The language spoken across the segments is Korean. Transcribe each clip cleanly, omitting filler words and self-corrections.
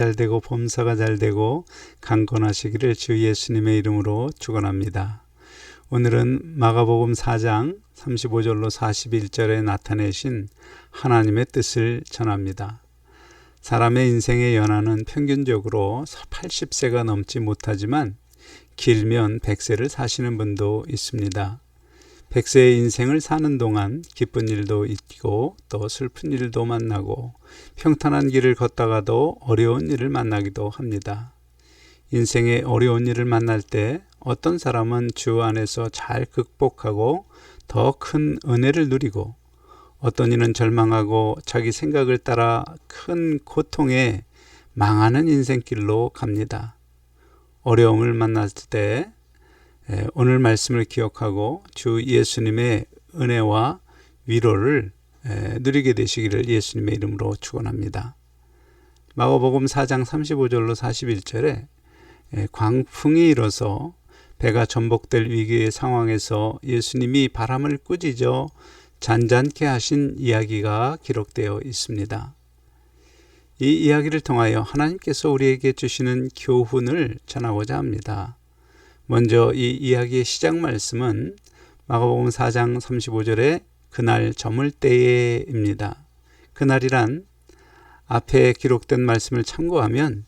잘 되고 범사가 잘 되고 강건하시기를 주 예수님의 이름으로 축원합니다. 오늘은 마가복음 4장 35절로 41절에 나타내신 하나님의 뜻을 전합니다. 사람의 인생의 연한은 평균적으로 80세가 넘지 못하지만 길면 100세를 사시는 분도 있습니다. 100세의 인생을 사는 동안 기쁜 일도 있고 또 슬픈 일도 만나고 평탄한 길을 걷다가도 어려운 일을 만나기도 합니다. 인생의 어려운 일을 만날 때 어떤 사람은 주 안에서 잘 극복하고 더 큰 은혜를 누리고 어떤 이는 절망하고 자기 생각을 따라 큰 고통에 망하는 인생길로 갑니다. 어려움을 만났을 때 오늘 말씀을 기억하고 주 예수님의 은혜와 위로를 누리게 되시기를 예수님의 이름으로 축원합니다. 마가복음 4장 35절로 41절에 광풍이 일어서 배가 전복될 위기의 상황에서 예수님이 바람을 꾸짖어 잔잔케 하신 이야기가 기록되어 있습니다. 이 이야기를 통하여 하나님께서 우리에게 주시는 교훈을 전하고자 합니다. 먼저 이 이야기의 시작 말씀은 마가복음 4장 35절에 그날 저물 때에입니다. 그날이란 앞에 기록된 말씀을 참고하면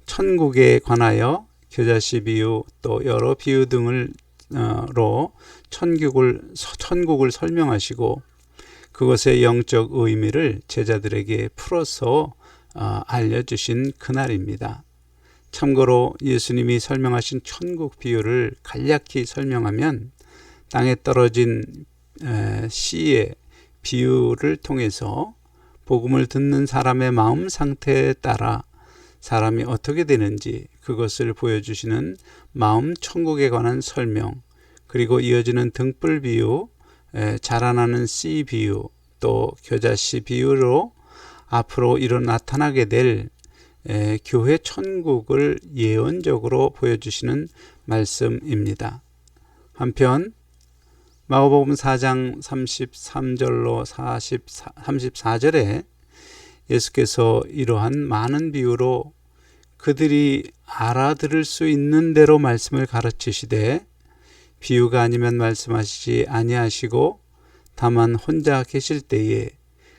천국에 관하여 겨자씨 비유 또 여러 비유 등으로 천국을 설명하시고 그것의 영적 의미를 제자들에게 풀어서 알려주신 그날입니다. 참고로 예수님이 설명하신 천국 비유를 간략히 설명하면 땅에 떨어진 씨의 비유를 통해서 복음을 듣는 사람의 마음 상태에 따라 사람이 어떻게 되는지 그것을 보여주시는 마음 천국에 관한 설명, 그리고 이어지는 등불 비유, 자라나는 씨 비유, 또 겨자씨 비유로 앞으로 나타나게 될 교회 천국을 예언적으로 보여주시는 말씀입니다. 한편 마가복음 4장 33절로 34절에 예수께서 이러한 많은 비유로 그들이 알아들을 수 있는 대로 말씀을 가르치시되 비유가 아니면 말씀하시지 아니하시고 다만 혼자 계실 때에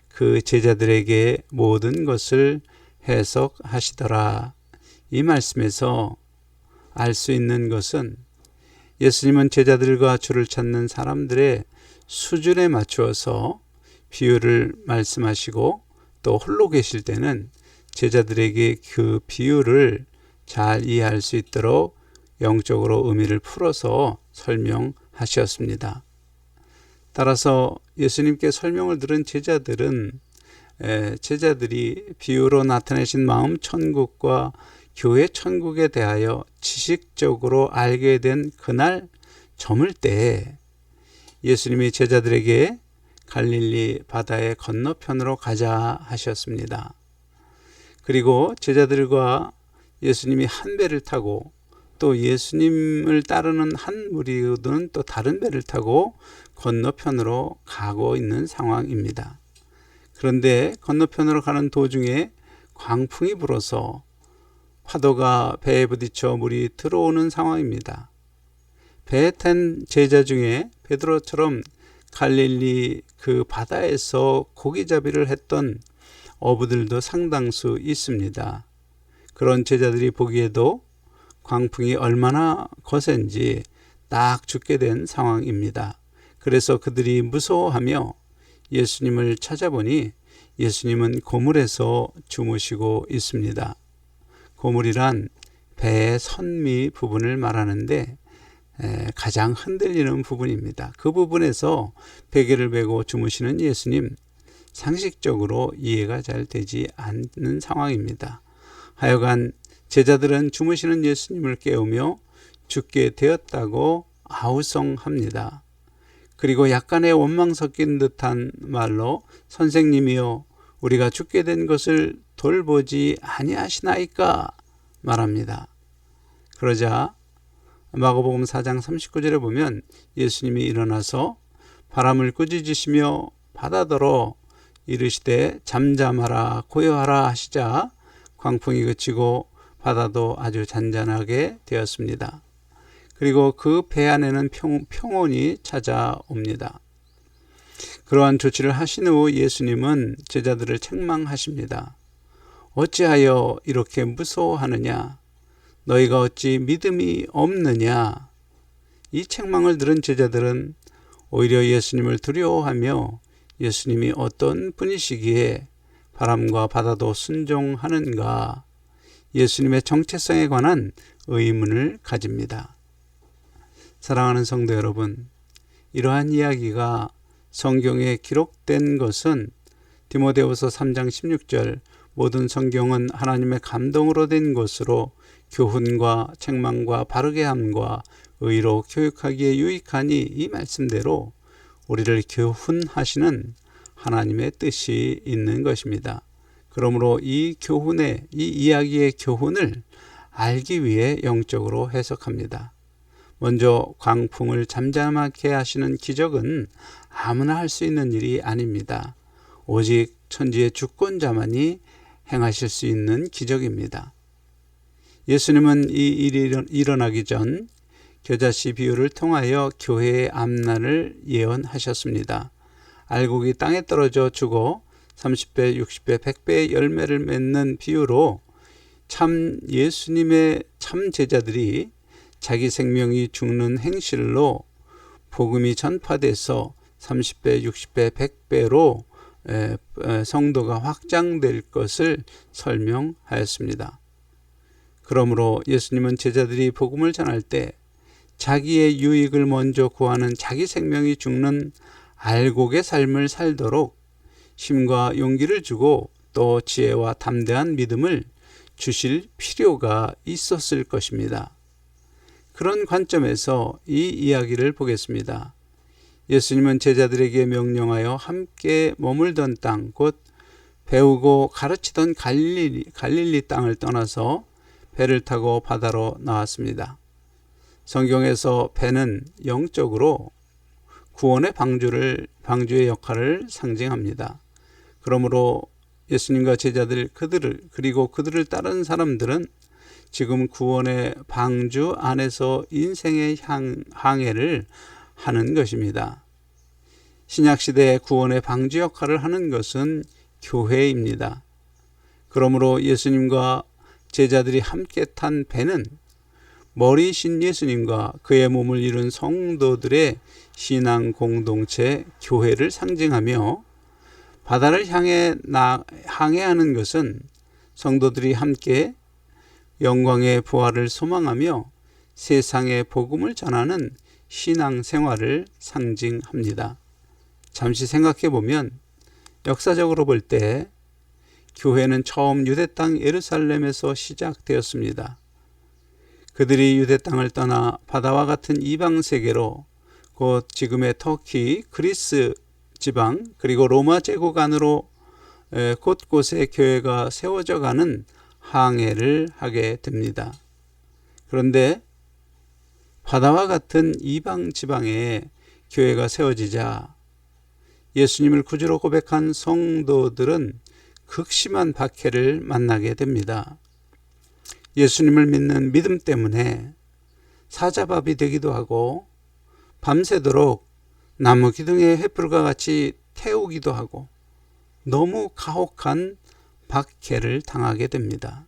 그 제자들에게 모든 것을 해석하시더라. 이 말씀에서 알 수 있는 것은 예수님은 제자들과 주를 찾는 사람들의 수준에 맞추어서 비유를 말씀하시고 또 홀로 계실 때는 제자들에게 그 비유를 잘 이해할 수 있도록 영적으로 의미를 풀어서 설명하셨습니다. 따라서 예수님께 설명을 들은 제자들이 비유로 나타내신 마음 천국과 교회 천국에 대하여 지식적으로 알게 된 그날 저물 때 예수님이 제자들에게 갈릴리 바다의 건너편으로 가자 하셨습니다. 그리고 제자들과 예수님이 한 배를 타고 또 예수님을 따르는 한 무리들은 또 다른 배를 타고 건너편으로 가고 있는 상황입니다. 그런데 건너편으로 가는 도중에 광풍이 불어서 파도가 배에 부딪혀 물이 들어오는 상황입니다. 배에 탄 제자 중에 베드로처럼 갈릴리 그 바다에서 고기잡이를 했던 어부들도 상당수 있습니다. 그런 제자들이 보기에도 광풍이 얼마나 거센지 딱 죽게 된 상황입니다. 그래서 그들이 무서워하며 예수님을 찾아보니 예수님은 고물에서 주무시고 있습니다. 고물이란 배의 선미 부분을 말하는데 가장 흔들리는 부분입니다. 그 부분에서 베개를 메고 주무시는 예수님, 상식적으로 이해가 잘 되지 않는 상황입니다. 하여간 제자들은 주무시는 예수님을 깨우며 죽게 되었다고 아우성합니다. 그리고 약간의 원망 섞인 듯한 말로 선생님이여 우리가 죽게 된 것을 돌보지 아니하시나이까 말합니다. 그러자 마가복음 4장 39절에 보면 예수님이 일어나서 바람을 꾸짖으시며 바다더러 이르시되 잠잠하라 고요하라 하시자 광풍이 그치고 바다도 아주 잔잔하게 되었습니다. 그리고 그 배 안에는 평온이 찾아옵니다. 그러한 조치를 하신 후 예수님은 제자들을 책망하십니다. 어찌하여 이렇게 무서워하느냐? 너희가 어찌 믿음이 없느냐? 이 책망을 들은 제자들은 오히려 예수님을 두려워하며 예수님이 어떤 분이시기에 바람과 바다도 순종하는가? 예수님의 정체성에 관한 의문을 가집니다. 사랑하는 성도 여러분, 이러한 이야기가 성경에 기록된 것은 디모데후서 3장 16절 모든 성경은 하나님의 감동으로 된 것으로 교훈과 책망과 바르게 함과 의로 교육하기에 유익하니 이 말씀대로 우리를 교훈하시는 하나님의 뜻이 있는 것입니다. 그러므로 이 이야기의 교훈을 알기 위해 영적으로 해석합니다. 먼저 광풍을 잠잠하게 하시는 기적은 아무나 할 수 있는 일이 아닙니다. 오직 천지의 주권자만이 행하실 수 있는 기적입니다. 예수님은 이 일이 일어나기 전 겨자씨 비유를 통하여 교회의 앞날을 예언하셨습니다. 알곡이 땅에 떨어져 죽어 30배, 60배, 100배의 열매를 맺는 비유로 참 예수님의 참 제자들이 자기 생명이 죽는 행실로 복음이 전파돼서 30배, 60배, 100배로 성도가 확장될 것을 설명하였습니다. 그러므로 예수님은 제자들이 복음을 전할 때 자기의 유익을 먼저 구하는 자기 생명이 죽는 알곡의 삶을 살도록 힘과 용기를 주고 또 지혜와 담대한 믿음을 주실 필요가 있었을 것입니다. 그런 관점에서 이 이야기를 보겠습니다. 예수님은 제자들에게 명령하여 함께 머물던 땅, 곧 배우고 가르치던 갈릴리 땅을 떠나서 배를 타고 바다로 나왔습니다. 성경에서 배는 영적으로 구원의 방주의 역할을 상징합니다. 그러므로 예수님과 제자들 그리고 그들을 따르는 사람들은 지금 구원의 방주 안에서 인생의 항해를 하는 것입니다. 신약시대의 구원의 방주 역할을 하는 것은 교회입니다. 그러므로 예수님과 제자들이 함께 탄 배는 머리이신 예수님과 그의 몸을 이룬 성도들의 신앙 공동체 교회를 상징하며 바다를 향해 항해하는 것은 성도들이 함께 영광의 부활을 소망하며 세상의 복음을 전하는 신앙생활을 상징합니다. 잠시 생각해 보면 역사적으로 볼 때 교회는 처음 유대 땅 예루살렘에서 시작되었습니다. 그들이 유대 땅을 떠나 바다와 같은 이방 세계로 곧 지금의 터키, 그리스 지방 그리고 로마 제국 안으로 곳곳에 교회가 세워져 가는 항해를 하게 됩니다. 그런데 바다와 같은 이방 지방에 교회가 세워지자 예수님을 구주로 고백한 성도들은 극심한 박해를 만나게 됩니다. 예수님을 믿는 믿음 때문에 사자밥이 되기도 하고 밤새도록 나무 기둥의 횃불과 같이 태우기도 하고 너무 가혹한 박해를 당하게 됩니다.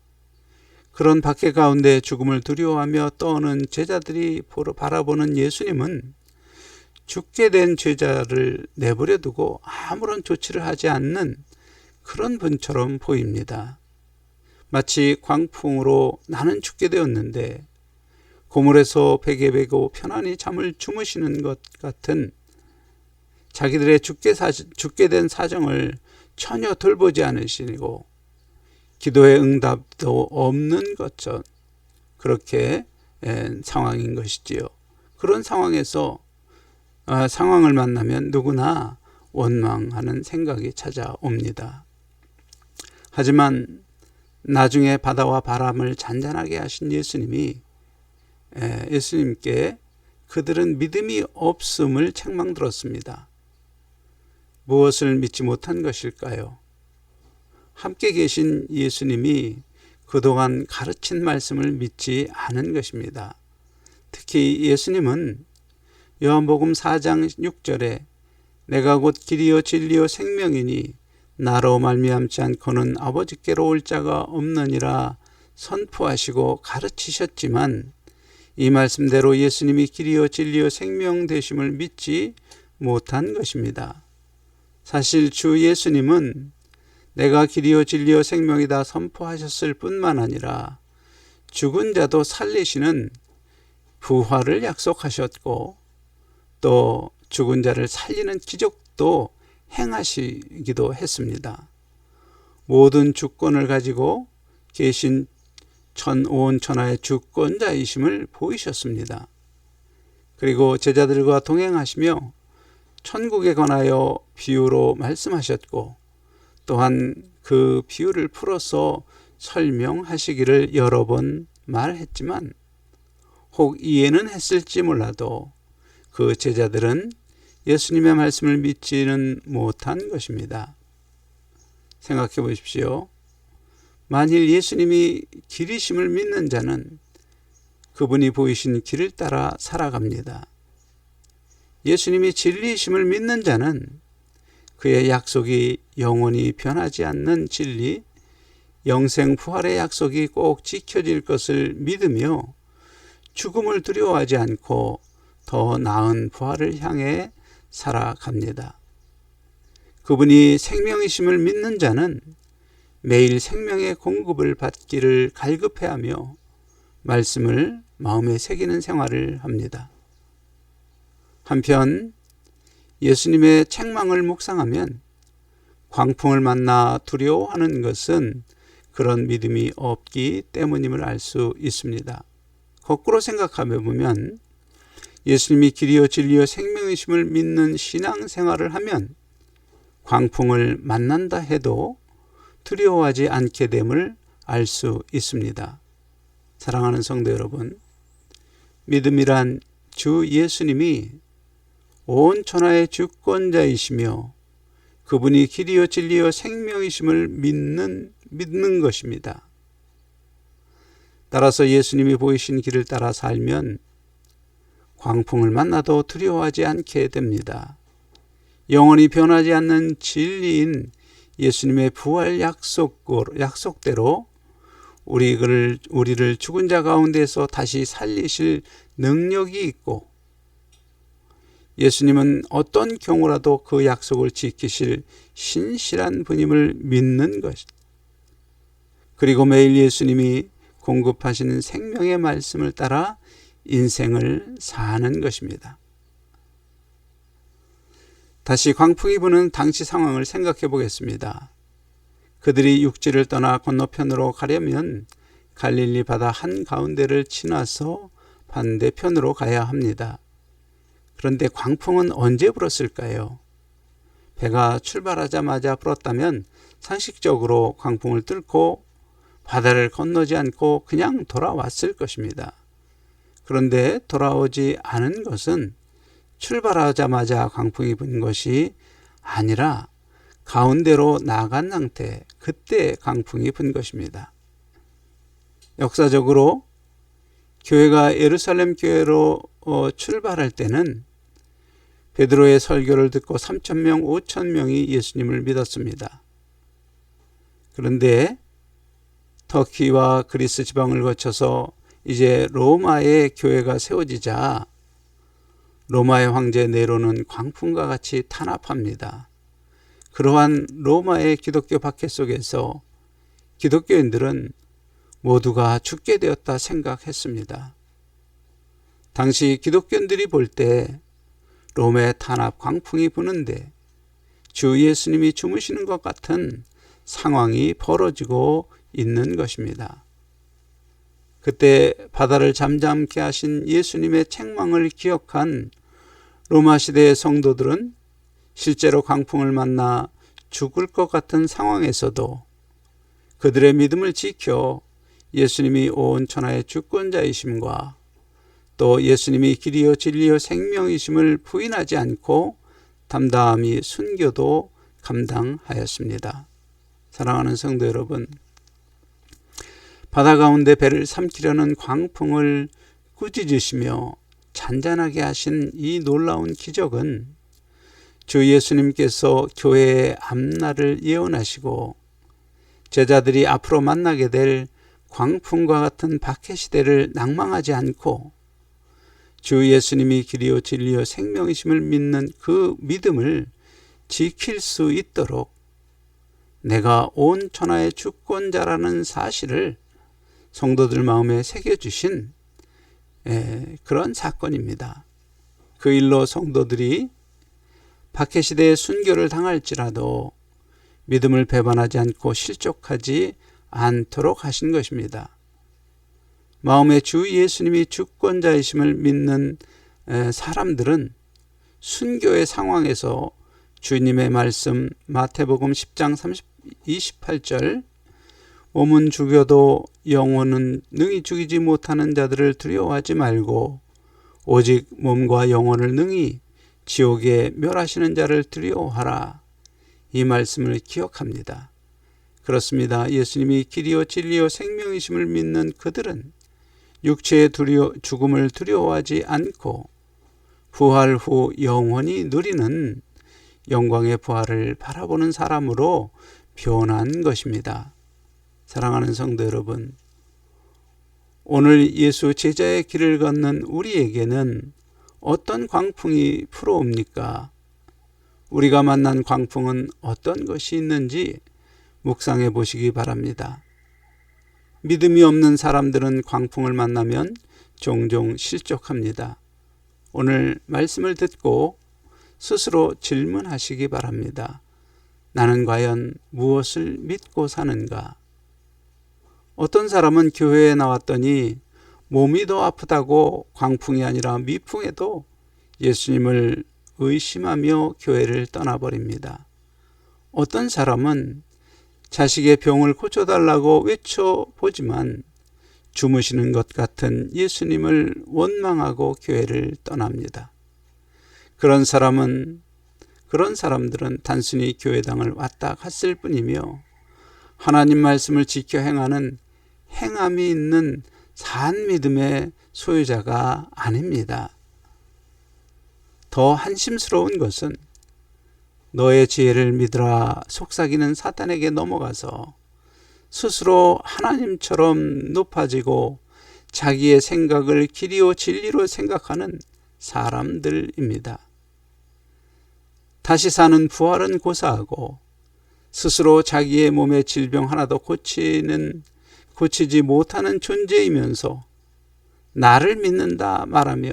그런 박해 가운데 죽음을 두려워하며 떠오는 제자들이 바라보는 예수님은 죽게 된 제자를 내버려 두고 아무런 조치를 하지 않는 그런 분처럼 보입니다. 마치 광풍으로 나는 죽게 되었는데 고물에서 베개 베고 편안히 잠을 주무시는 것 같은 자기들의 죽게 된 사정을 전혀 돌보지 않으시고 기도의 응답도 없는 것처럼 그렇게 상황인 것이지요. 그런 상황에서 상황을 만나면 누구나 원망하는 생각이 찾아옵니다. 하지만 나중에 바다와 바람을 잔잔하게 하신 예수님께 그들은 믿음이 없음을 책망들었습니다. 무엇을 믿지 못한 것일까요? 함께 계신 예수님이 그동안 가르친 말씀을 믿지 않은 것입니다. 특히 예수님은 요한복음 4장 6절에 내가 곧 길이요 진리요 생명이니 나로 말미암지 않고는 아버지께로 올 자가 없느니라 선포하시고 가르치셨지만, 이 말씀대로 예수님이 길이요 진리요 생명 되심을 믿지 못한 것입니다. 사실 주 예수님은 내가 길이요 진리요 생명이다 선포하셨을 뿐만 아니라 죽은 자도 살리시는 부활을 약속하셨고, 또 죽은 자를 살리는 기적도 행하시기도 했습니다. 모든 주권을 가지고 계신 온 천하의 주권자이심을 보이셨습니다. 그리고 제자들과 동행하시며 천국에 관하여 비유로 말씀하셨고, 또한 그 비유를 풀어서 설명하시기를 여러 번 말했지만 혹 이해는 했을지 몰라도 그 제자들은 예수님의 말씀을 믿지는 못한 것입니다. 생각해 보십시오. 만일 예수님이 길이심을 믿는 자는 그분이 보이신 길을 따라 살아갑니다. 예수님이 진리이심을 믿는 자는 그의 약속이 영원히 변하지 않는 진리, 영생 부활의 약속이 꼭 지켜질 것을 믿으며 죽음을 두려워하지 않고 더 나은 부활을 향해 살아갑니다. 그분이 생명이심을 믿는 자는 매일 생명의 공급을 받기를 갈급해하며 말씀을 마음에 새기는 생활을 합니다. 한편 예수님의 책망을 묵상하면 광풍을 만나 두려워하는 것은 그런 믿음이 없기 때문임을 알 수 있습니다. 거꾸로 생각하며 보면 예수님이 길이요 진리요 생명이심을 믿는 신앙생활을 하면 광풍을 만난다 해도 두려워하지 않게 됨을 알 수 있습니다. 사랑하는 성도 여러분, 믿음이란 주 예수님이 온 천하의 주권자이시며 그분이 길이요 진리요 생명이심을 믿는 것입니다. 따라서 예수님이 보이신 길을 따라 살면 광풍을 만나도 두려워하지 않게 됩니다. 영원히 변하지 않는 진리인 예수님의 부활 약속대로 우리를 죽은 자 가운데서 다시 살리실 능력이 있고, 예수님은 어떤 경우라도 그 약속을 지키실 신실한 분임을 믿는 것, 그리고 매일 예수님이 공급하시는 생명의 말씀을 따라 인생을 사는 것입니다. 다시 광풍이 부는 당시 상황을 생각해 보겠습니다. 그들이 육지를 떠나 건너편으로 가려면 갈릴리 바다 한가운데를 지나서 반대편으로 가야 합니다. 그런데 광풍은 언제 불었을까요? 배가 출발하자마자 불었다면 상식적으로 광풍을 뚫고 바다를 건너지 않고 그냥 돌아왔을 것입니다. 그런데 돌아오지 않은 것은 출발하자마자 광풍이 분 것이 아니라 가운데로 나간 상태, 그때 광풍이 분 것입니다. 역사적으로 교회가 예루살렘 교회로 출발할 때는 베드로의 설교를 듣고 3,000명, 5,000명이 예수님을 믿었습니다. 그런데 터키와 그리스 지방을 거쳐서 이제 로마의 교회가 세워지자 로마의 황제 네로는 광풍과 같이 탄압합니다. 그러한 로마의 기독교 박해 속에서 기독교인들은 모두가 죽게 되었다 생각했습니다. 당시 기독교인들이 볼 때 롬의 탄압 광풍이 부는데 주 예수님이 주무시는 것 같은 상황이 벌어지고 있는 것입니다. 그때 바다를 잠잠케 하신 예수님의 책망을 기억한 로마 시대의 성도들은 실제로 광풍을 만나 죽을 것 같은 상황에서도 그들의 믿음을 지켜 예수님이 온 천하의 주권자이심과 또 예수님이 길이요 진리요 생명이심을 부인하지 않고 담담히 순교도 감당하였습니다. 사랑하는 성도 여러분, 바다 가운데 배를 삼키려는 광풍을 꾸짖으시며 잔잔하게 하신 이 놀라운 기적은 주 예수님께서 교회의 앞날을 예언하시고 제자들이 앞으로 만나게 될 광풍과 같은 박해 시대를 낭망하지 않고 주 예수님이 길이요 진리요 생명이심을 믿는 그 믿음을 지킬 수 있도록 내가 온 천하의 주권자라는 사실을 성도들 마음에 새겨주신 그런 사건입니다. 그 일로 성도들이 박해시대의 순교를 당할지라도 믿음을 배반하지 않고 실족하지 않도록 하신 것입니다. 마음에 주 예수님이 주권자이심을 믿는 사람들은 순교의 상황에서 주님의 말씀 마태복음 10장 28절 몸은 죽여도 영혼은 능히 죽이지 못하는 자들을 두려워하지 말고 오직 몸과 영혼을 능히 지옥에 멸하시는 자를 두려워하라. 이 말씀을 기억합니다. 그렇습니다. 예수님이 길이요 진리요 생명이심을 믿는 그들은 육체의 죽음을 두려워하지 않고 부활 후 영원히 누리는 영광의 부활을 바라보는 사람으로 변한 것입니다. 사랑하는 성도 여러분, 오늘 예수 제자의 길을 걷는 우리에게는 어떤 광풍이 불어옵니까? 우리가 만난 광풍은 어떤 것이 있는지 묵상해 보시기 바랍니다. 믿음이 없는 사람들은 광풍을 만나면 종종 실족합니다. 오늘 말씀을 듣고 스스로 질문하시기 바랍니다. 나는 과연 무엇을 믿고 사는가? 어떤 사람은 교회에 나왔더니 몸이 더 아프다고 광풍이 아니라 미풍에도 예수님을 의심하며 교회를 떠나버립니다. 어떤 사람은 자식의 병을 고쳐달라고 외쳐보지만 주무시는 것 같은 예수님을 원망하고 교회를 떠납니다. 그런 사람들은 단순히 교회당을 왔다 갔을 뿐이며 하나님 말씀을 지켜 행하는 행함이 있는 산 믿음의 소유자가 아닙니다. 더 한심스러운 것은 너의 지혜를 믿으라 속삭이는 사탄에게 넘어가서 스스로 하나님처럼 높아지고 자기의 생각을 길이요 진리로 생각하는 사람들입니다. 다시 사는 부활은 고사하고 스스로 자기의 몸의 질병 하나도 고치지 못하는 존재이면서 나를 믿는다 말하며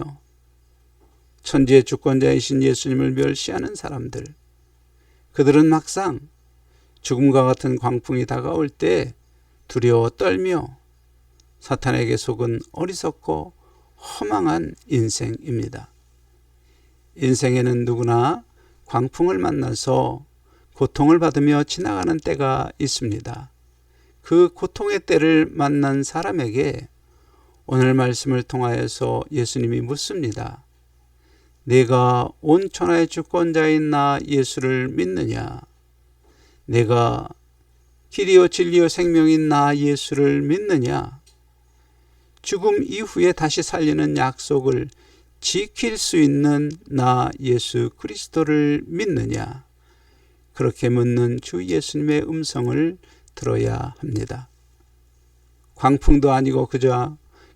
천지의 주권자이신 예수님을 멸시하는 사람들, 그들은 막상 죽음과 같은 광풍이 다가올 때 두려워 떨며 사탄에게 속은 어리석고 허망한 인생입니다. 인생에는 누구나 광풍을 만나서 고통을 받으며 지나가는 때가 있습니다. 그 고통의 때를 만난 사람에게 오늘 말씀을 통하여서 예수님이 묻습니다. 내가 온 천하의 주권자인 나 예수를 믿느냐? 내가 길이요 진리요 생명인 나 예수를 믿느냐? 죽음 이후에 다시 살리는 약속을 지킬 수 있는 나 예수 그리스도를 믿느냐? 그렇게 묻는 주 예수님의 음성을 들어야 합니다. 광풍도 아니고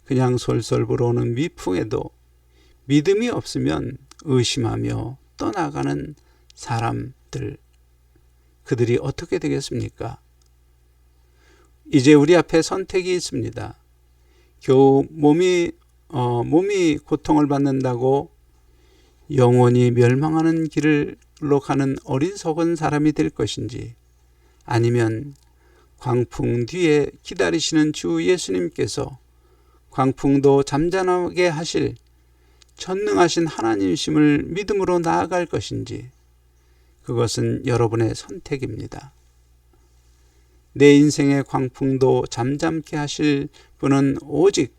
그냥 솔솔 불어오는 미풍에도 믿음이 없으면 의심하며 떠나가는 사람들, 그들이 어떻게 되겠습니까? 이제 우리 앞에 선택이 있습니다. 겨우 몸이 고통을 받는다고 영원히 멸망하는 길로 가는 어리석은 사람이 될 것인지, 아니면 광풍 뒤에 기다리시는 주 예수님께서 광풍도 잠잠하게 하실 전능하신 하나님이심을 믿음으로 나아갈 것인지, 그것은 여러분의 선택입니다. 내 인생의 광풍도 잠잠케 하실 분은 오직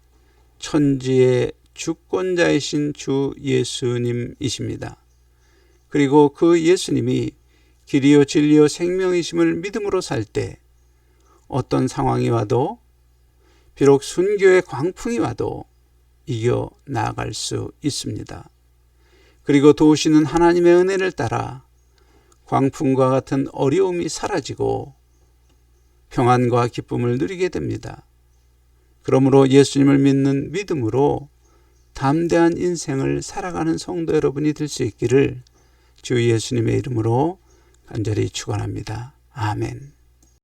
천지의 주권자이신 주 예수님이십니다. 그리고 그 예수님이 길이요 진리요 생명이심을 믿음으로 살 때 어떤 상황이 와도 비록 순교의 광풍이 와도 이겨 나아갈 수 있습니다. 그리고 도우시는 하나님의 은혜를 따라 광풍과 같은 어려움이 사라지고 평안과 기쁨을 누리게 됩니다. 그러므로 예수님을 믿는 믿음으로 담대한 인생을 살아가는 성도 여러분이 될 수 있기를 주 예수님의 이름으로 간절히 축원합니다. 아멘.